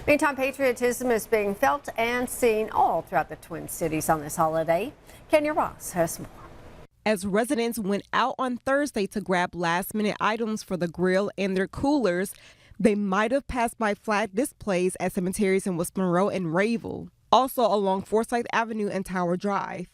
Meantime, patriotism is being felt and seen all throughout the Twin Cities on this holiday. Kenya Ross has more. As residents went out on Thursday to grab last-minute items for the grill and their coolers, they might have passed by flag displays at cemeteries in West Monroe and Rayville, also along Forsyth Avenue and Tower Drive.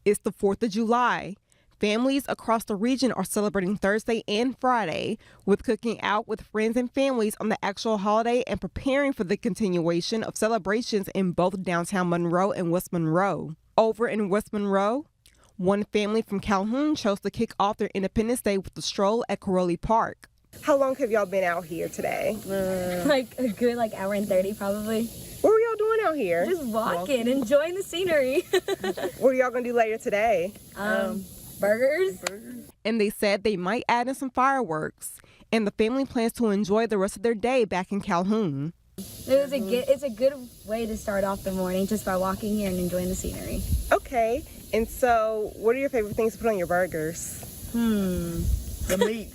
It's the 4th of July. Families across the region are celebrating Thursday and Friday, with cooking out with friends and families on the actual holiday and preparing for the continuation of celebrations in both downtown Monroe and West Monroe. Over in West Monroe, one family from Calhoun chose to kick off their Independence Day with a stroll at Kiroli Park. How long have y'all been out here today? Like a good hour and 30 probably. What were y'all doing out here? Just walking, enjoying the scenery. What are y'all gonna do later today? Burgers. And they said they might add in some fireworks. And the family plans to enjoy the rest of their day back in Calhoun. It's a good way to start off the morning, just by walking here and enjoying the scenery. Okay, and so what are your favorite things to put on your burgers? The meat.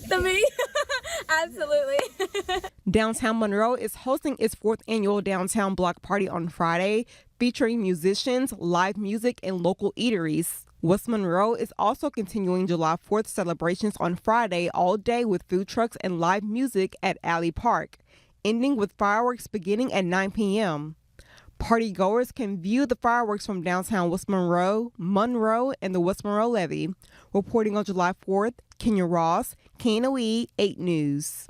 The meat? Absolutely. Downtown Monroe is hosting its 4th annual Downtown Block Party on Friday, featuring musicians, live music, and local eateries. West Monroe is also continuing July 4th celebrations on Friday all day with food trucks and live music at Alley Park, ending with fireworks beginning at 9 p.m. Partygoers can view the fireworks from downtown West Monroe, and the West Monroe Levee. Reporting on July 4th, Kenya Ross, KNOE 8 News.